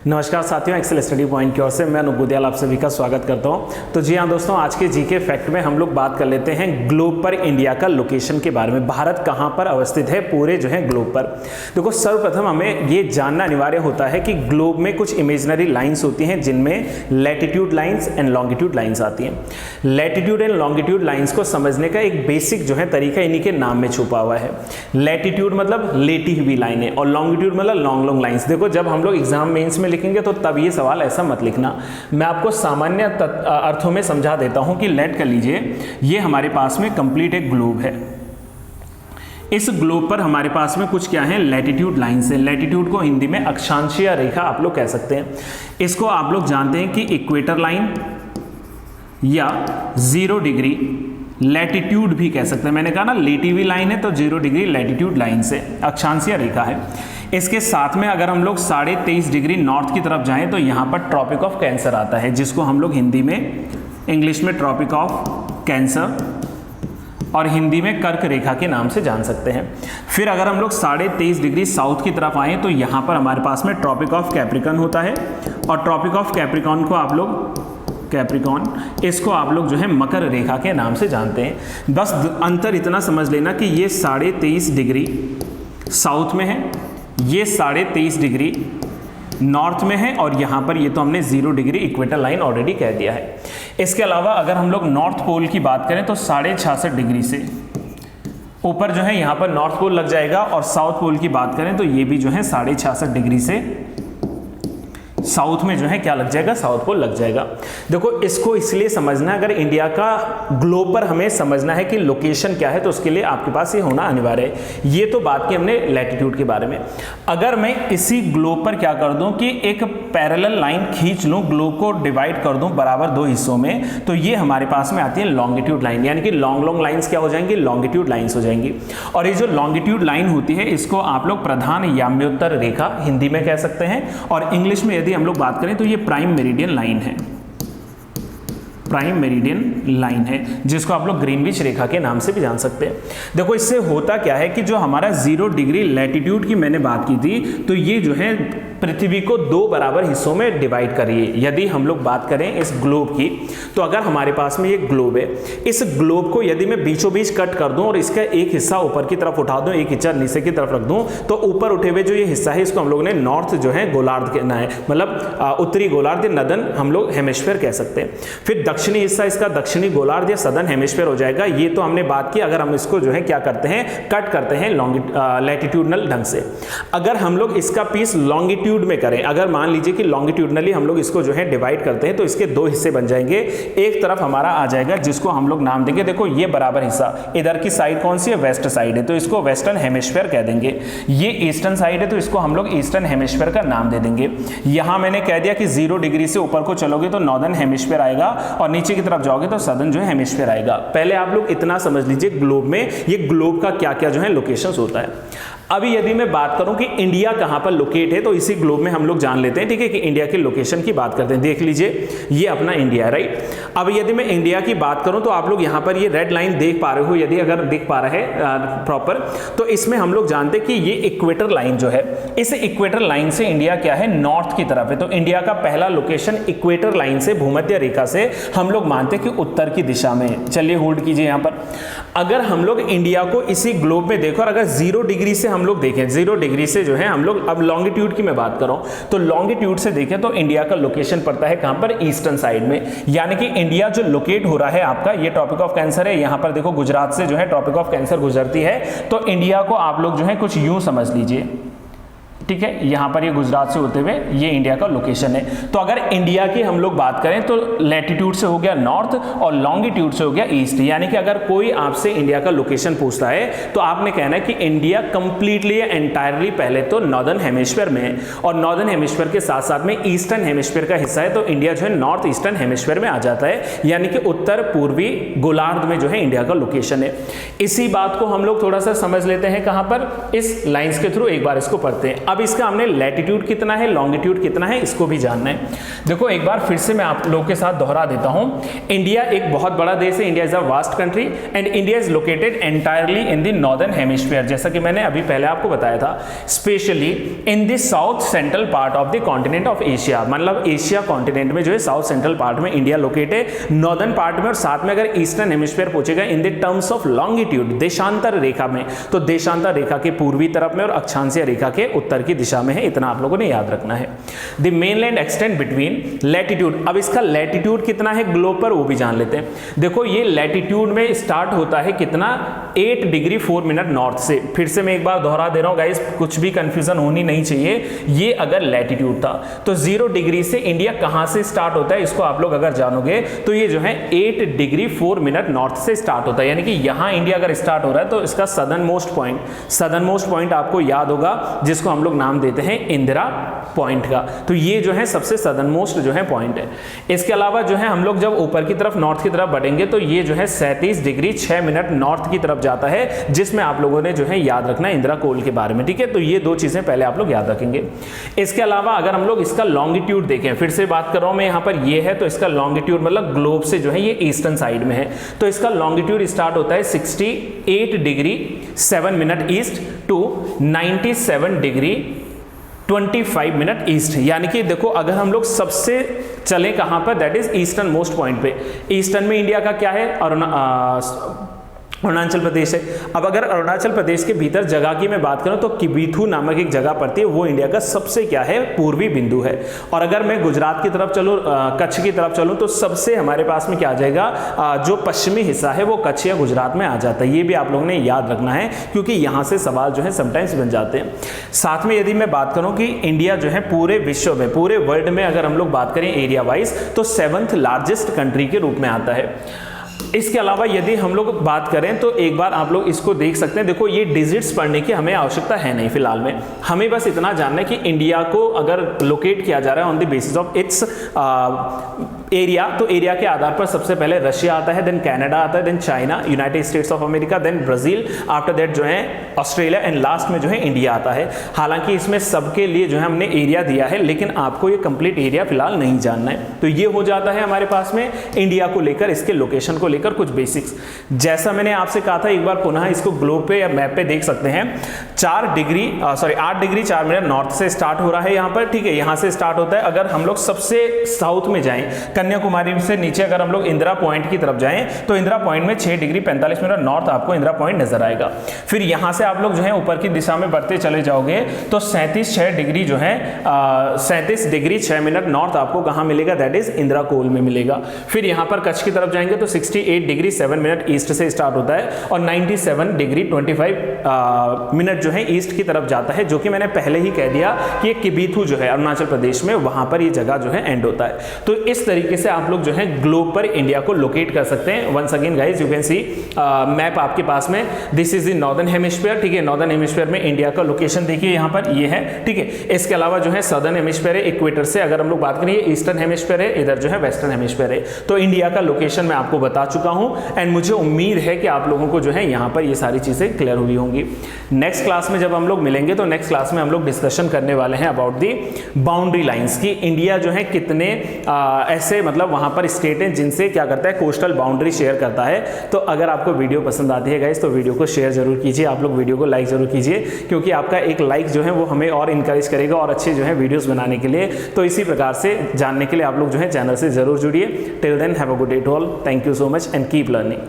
नमस्कार साथियों, Excel study point की ओर से मैं अनूप बुधियाल आप सभी का स्वागत करता हूं। तो जी हाँ दोस्तों, आज के जीके फैक्ट में हम लोग बात कर लेते हैं ग्लोब पर इंडिया का लोकेशन के बारे में। भारत कहां पर अवस्थित है पूरे जो है ग्लोब पर। देखो, सर्वप्रथम हमें ये जानना अनिवार्य होता है कि ग्लोब में कुछ इमेजिनरी लाइन्स होती हैं जिनमें latitude lines and longitude lines आती हैं। लैटिट्यूड एंड लॉन्गिट्यूड लाइन्स को समझने का एक बेसिक जो है तरीका इन्हीं के नाम में छुपा हुआ है। लैटिट्यूड मतलब लेटी हुई लाइनें और लॉन्गिट्यूड मतलब लॉन्ग लॉन्ग लाइन्स। देखो, जब हम लोग एग्जाम मेंस में लिखेंगे तो तब ये सवाल ऐसा मत लिखना। मैं आपको सामान्य अर्थों में समझा देता हूं कि लेट कर लीजिए, ये हमारे पास में कंप्लीट एक ग्लोब है। इस ग्लोब पर हमारे पास में कुछ क्या है, लैटिट्यूड लाइन्स है। लैटिट्यूड को हिंदी में अक्षांशीय रेखा आप लोग कह सकते हैं। इसको आप लोग जानते हैं कि इक्वेटर लाइन या 0 डिग्री लैटिट्यूड भी कह सकते हैं। मैंने कहा ना, लेटी हुई लाइन है तो 0 डिग्री लैटिट्यूड लाइन से अक्षांशीय रेखा है। इसके साथ में अगर हम लोग 23.5 डिग्री नॉर्थ की तरफ जाएं तो यहाँ पर ट्रॉपिक ऑफ कैंसर आता है, जिसको हम लोग हिंदी में, इंग्लिश में ट्रॉपिक ऑफ कैंसर और हिंदी में कर्क रेखा के नाम से जान सकते हैं। फिर अगर हम लोग 23.5 डिग्री साउथ की तरफ आएँ तो यहाँ पर हमारे पास में ट्रॉपिक ऑफ कैप्रिकॉर्न होता है और ट्रॉपिक ऑफ कैप्रिकॉर्न को आप लोग इसको आप लोग जो है मकर रेखा के नाम से जानते हैं। बस अंतर इतना समझ लेना कि ये 23.5 डिग्री साउथ में है, ये 23.5 डिग्री नॉर्थ में है और यहाँ पर ये तो हमने 0 डिग्री इक्वेटर लाइन ऑलरेडी कह दिया है। इसके अलावा अगर हम लोग नॉर्थ पोल की बात करें तो 66.5 डिग्री से ऊपर जो है यहाँ पर नॉर्थ पोल लग जाएगा और साउथ पोल की बात करें तो ये भी जो है 66.5 डिग्री से साउथ में जो है क्या लग जाएगा, साउथ पोल लग जाएगा। देखो, इसको इसलिए समझना है, अगर इंडिया का ग्लोब पर हमें समझना है कि लोकेशन क्या है तो उसके लिए आपके पास ये होना अनिवार्य है। ये तो बात की हमने लैटिट्यूड के बारे में। अगर मैं इसी ग्लोब पर क्या कर दूं कि एक पैरेलल लाइन खींच लूं, ग्लोब को डिवाइड कर दूं बराबर 2 हिस्सों में, तो ये हमारे पास में आती है लॉन्गिट्यूड लाइन, यानी कि लॉन्ग लॉन्ग लाइन्स क्या हो जाएंगी, लॉन्गिट्यूड लाइन्स हो जाएंगी। और ये जो लॉन्गिट्यूड लाइन होती है इसको आप लोग प्रधान याम्योत्तर रेखा हिंदी में कह सकते हैं और इंग्लिश में हम लोग बात करें तो ये प्राइम मेरिडियन लाइन है, प्राइम मेरिडियन लाइन है, जिसको आप लोग ग्रीनविच रेखा के नाम से भी जान सकते हैं। देखो, इससे होता क्या है कि जो हमारा 0 डिग्री लैटिट्यूड की मैंने बात की थी, तो ये जो है पृथ्वी को 2 बराबर हिस्सों में डिवाइड कर रही है। यदि हम लोग बात करें इस ग्लोब की, तो अगर हमारे पास में ये ग्लोब है, इस ग्लोब को यदि मैं बीचों बीच कट कर दूं और इसका एक हिस्सा ऊपर की तरफ उठा दूं, एक हिस्सा नीचे की तरफ रख दूं, तो ऊपर उठे हुए जो ये हिस्सा है इसको हम लोगों ने नॉर्थ जो है गोलार्ध कहना है, मतलब उत्तरी गोलार्ध, नदन हम लोग हेमिस्फीयर कह सकते हैं। फिर दक्षिणी हिस्सा इसका दक्षिणी गोलार्ध या सदर्न हेमिस्फीयर हो जाएगा। ये तो हमने बात की, अगर हम इसको जो है क्या करते हैं, कट करते हैं लैटिट्यूडनल ढंग से। अगर हम लोग इसका पीस लॉन्गिट्यूड में करें, अगर मान लीजिए कि लॉन्गिट्यूडनली हम लोग इसको जो है डिवाइड करते हैं, तो इसके 2 हिस्से बन जाएंगे। एक तरफ हमारा आ जाएगा जिसको हम लोग नाम देंगे, देखो ये बराबर हिस्सा, इधर की साइड कौन सी है, वेस्ट साइड है, तो इसको वेस्टर्न हेमिस्फीयर कह देंगे। ये ईस्टर्न साइड है तो इसको हम लोग ईस्टर्न हेमिस्फीयर का नाम दे देंगे। यहां मैंने कह दिया कि 0 डिग्री से ऊपर को चलोगे तो नॉर्दर्न हेमिस्फीयर आएगा और नीचे की तरफ जाओगे तो सदर्न जो है हेमिस्फीयर आएगा। पहले आप लोग इतना समझ लीजिए ग्लोब में ये ग्लोब का क्या क्या जो है लोकेशंस होता है। अभी यदि मैं बात करूं कि इंडिया कहां पर लोकेट है, तो इसी ग्लोब में हम लोग जान लेते हैं, ठीक है, कि इंडिया के लोकेशन की बात करते हैं। देख लीजिए, ये अपना इंडिया है, राइट। अब यदि मैं इंडिया की बात करूं तो आप लोग यहां पर ये रेड लाइन देख पा रहे हो, यदि अगर दिख पा रहा है प्रॉपर, तो इसमें हम लोग जानते हैं कि ये इक्वेटर लाइन जो है, इस इक्वेटर लाइन से इंडिया क्या है, नॉर्थ की तरफ है। तो इंडिया का पहला लोकेशन इक्वेटर लाइन से, भूमध्य रेखा से हम लोग मानते हैं कि उत्तर की दिशा में। चलिए होल्ड कीजिए यहां पर। अगर हम लोग इंडिया को इसी ग्लोब में देखो और अगर 0 डिग्री से हम लोग देखें, 0 डिग्री से जो है हम लोग, अब लॉन्गिट्यूड की मैं बात कर रहा हूं, तो लॉन्गिट्यूड से देखें तो इंडिया का लोकेशन पड़ता है कहां पर, ईस्टर्न साइड में। यानी कि इंडिया जो लोकेट हो रहा है आपका, ये ट्रॉपिक ऑफ कैंसर है, यहां पर देखो गुजरात से जो है ट्रॉपिक ऑफ कैंसर गुजरती है, तो इंडिया को आप लोग जो है कुछ यूं समझ लीजिए, ठीक है, यहां पर ये गुजरात से होते हुए ये इंडिया का लोकेशन है। तो अगर इंडिया की हम लोग बात करें तो लैटिट्यूड से हो गया नॉर्थ और लॉन्गिट्यूड से हो गया ईस्ट। यानी कि अगर कोई आपसे इंडिया का लोकेशन पूछता है तो आपने कहना है कि इंडिया कंप्लीटली एंटायरली पहले तो नॉर्दर्न हेमिस्फीयर में है और नॉर्दर्न हेमिस्फीयर के साथ साथ में ईस्टर्न हेमिस्फीयर का हिस्सा है, तो इंडिया जो है नॉर्थ ईस्टर्न हेमिस्फीयर में आ जाता है, यानी कि उत्तर पूर्वी गोलार्ध में जो है इंडिया का लोकेशन है। इसी बात को हम लोग थोड़ा सा समझ लेते हैं कहां पर, इस लाइंस के थ्रू एक बार इसको पढ़ते हैं। अब अब इसका हमने लैटिट्यूड कितना है, लॉन्गिट्यूड कितना है, इसको भी जानना है। देखो एक बार फिर से मैं आप लोगों के साथ दोहरा देता हूं, इंडिया एक बहुत बड़ा देश है, India is a vast country and India is located entirely in the northern hemisphere, जैसा कि मैंने अभी पहले आपको बताया था, specially in the south central part of the continent of Asia, मतलब एशिया कॉन्टिनेंट में जो है साउथ सेंट्रल पार्ट में इंडिया लोकेट है, नॉर्दर्न पार्ट में, और साथ में अगर ईस्टर्न हेमिस्फीयर पूछेगा in the terms of longitude, देशांतर रेखा में, तो देशांतर रेखा के पूर्वी तरफ में और अक्षांशीय रेखा के उत्तर की दिशा में है, इतना आप लोगों ने याद रखना है। The mainland extend between latitude, अब इसका लैटिट्यूड कितना है ग्लोब पर वो भी जान लेते हैं। देखो ये लैटिट्यूड में स्टार्ट होता है कितना, 8 डिग्री 4 मिनट नॉर्थ से। फिर से मैं एक बार दोहरा दे रहा हूं गाइस, कुछ भी कंफ्यूजन होनी नहीं चाहिए। ये अगर लैटिट्यूड था तो 0 डिग्री से इंडिया कहां से स्टार्ट होता है, इसको आप लोग अगर जानोगे तो ये जो है 8 डिग्री 4 मिनट नॉर्थ से स्टार्ट होता है, यानी कि यहां इंडिया अगर स्टार्ट हो रहा है तो इसका सदर्न मोस्ट पॉइंट आपको याद होगा, जिसको हम लोग नाम देते हैं इंदिरा पॉइंट का। तो ये जो है सबसे सदर्न मोस्ट जो है पॉइंट है। इसके अलावा जो है हम लोग जब ऊपर की तरफ नॉर्थ की तरफ बढ़ेंगे तो ये जो है 37 डिग्री 6 मिनट नॉर्थ की तरफ जाता है, जिसमें आप लोगों ने जो है याद रखना है इंदिरा कोल के बारे में, ठीक है। तो ये दो चीजें पहले आप लोग याद रखेंगे। इसके अलावा अगर हम लोग इसका लॉन्गिट्यूड देखें, फिर से बात कर रहा हूं मैं, यहां पर ये है तो इसका लॉन्गिट्यूड मतलब ग्लोब से जो है ये ईस्टर्न साइड में है, तो इसका लॉन्गिट्यूड स्टार्ट होता है 68 degree 7 minute east to 97 degree 25 minute east, यानी कि देखो अगर हम लोग सबसे चले कहां पर, that is eastern most point पे। ईस्टर्न में इंडिया का क्या है, अरुणाचल प्रदेश है। अब अगर अरुणाचल प्रदेश के भीतर जगह की मैं बात करूं तो किबीथू नामक एक जगह पड़ती है, वो इंडिया का सबसे क्या है पूर्वी बिंदु है। और अगर मैं गुजरात की तरफ चलूं, कच्छ की तरफ चलूं, तो सबसे हमारे पास में क्या आ जाएगा, जो पश्चिमी हिस्सा है वो कच्छ या गुजरात में आ जाता है। ये भी आप लोगों ने याद रखना है क्योंकि यहां से सवाल जो है समटाइम्स बन जाते हैं। साथ में यदि मैं बात करूं कि इंडिया जो है पूरे विश्व में, पूरे वर्ल्ड में अगर हम लोग बात करें एरिया वाइज, तो 7th लार्जेस्ट कंट्री के रूप में आता है। इसके अलावा यदि हम लोग बात करें तो एक बार आप लोग इसको देख सकते हैं। देखो ये डिजिट्स पढ़ने की हमें आवश्यकता है नहीं फिलहाल में, हमें बस इतना जानना है कि इंडिया को अगर लोकेट किया जा रहा है on the basis of its area, तो एरिया के आधार पर सबसे पहले रशिया आता है, देन कनाडा आता है, then China, United States of America, then Brazil, after that जो है ऑस्ट्रेलिया एंड लास्ट में जो है इंडिया आता है। हालांकि इसमें सबके लिए जो है हमने एरिया दिया है, लेकिन आपको ये कंप्लीट एरिया फिलहाल नहीं जानना है। तो ये हो जाता है हमारे पास में इंडिया को लेकर, इसके लोकेशन को लेकर कुछ बेसिक्स। जैसा मैंने आपसे कहा था, एक बार पुनः इसको ग्लोब पे या मैप पे देख सकते हैं। 8 डिग्री 4 मिनट नॉर्थ से स्टार्ट हो रहा है यहाँ पर, ठीक है, यहाँ से स्टार्ट होता है। अगर हम लोग सबसे साउथ में जाएं, कन्याकुमारी से नीचे अगर हम लोग इंदिरा पॉइंट की तरफ जाएं, तो इंदिरा पॉइंट में 6 डिग्री 45 मिनट नॉर्थ आपको इंदिरा पॉइंट नजर आएगा। फिर यहां से आप लोग जो है ऊपर की दिशा में बढ़ते चले जाओगे तो 37 डिग्री जो है 37 डिग्री 6 मिनट नॉर्थ आपको कहां मिलेगा, दैट इज इंदिरा कोल में मिलेगा। फिर यहां पर कच्छ की तरफ जाएंगे तो 68 डिग्री 7 मिनट ईस्ट से स्टार्ट होता है और 97 डिग्री 25 मिनट जो है ईस्ट की तरफ जाता है, जो कि मैंने पहले ही कह दिया कि ये किबीथू जो है अरुणाचल प्रदेश में, वहां पर ये जगह जो है एंड होता है। तो इस तरीके से आप लोग जो है ग्लोब पर इंडिया को लोकेट कर सकते हैं। Once again guys you can see map आपके पास में, this is the northern hemisphere, ठीक है। नॉर्दर्न हेमिस्फीयर में इंडिया का लोकेशन देखिए यहाँ पर ये है, ठीक है। इसके अलावा जो है सदर्न हेमिस्फीयर है, इक्वेटर से अगर हम लोग बात करें, ईस्टर्न हेमिस्फीयर है, इधर जो है वेस्टर्न हेमिस्फीयर है। तो इंडिया का लोकेशन मैं आपको बता चुका हूं एंड मुझे उम्मीद है कि आप लोगों को जो है यहाँ पर ये सारी चीजें क्लियर हुई होंगी। नेक्स्ट क्लास में जब हम लोग मिलेंगे तो नेक्स्ट क्लास में हम लोग डिस्कशन करने वाले हैं अबाउट दी बाउंड्री लाइंस की। इंडिया जो है कितने ऐसे मतलब वहां पर स्टेट हैं जिनसे क्या करता है, कोस्टल बाउंड्री शेयर करता है। तो अगर आपको वीडियो पसंद आती है गाइस तो वीडियो को शेयर जरूर कीजिए, आप लोग वीडियो को लाइक जरूर कीजिए, क्योंकि आपका एक लाइक जो है वो हमें और इंकरेज करेगा और अच्छे जो है वीडियोस बनाने के लिए। तो इसी प्रकार से जानने के लिए आप लोग जो है चैनल से जरूर जुड़िए। Till then have a good day to all, thank you so much and keep learning.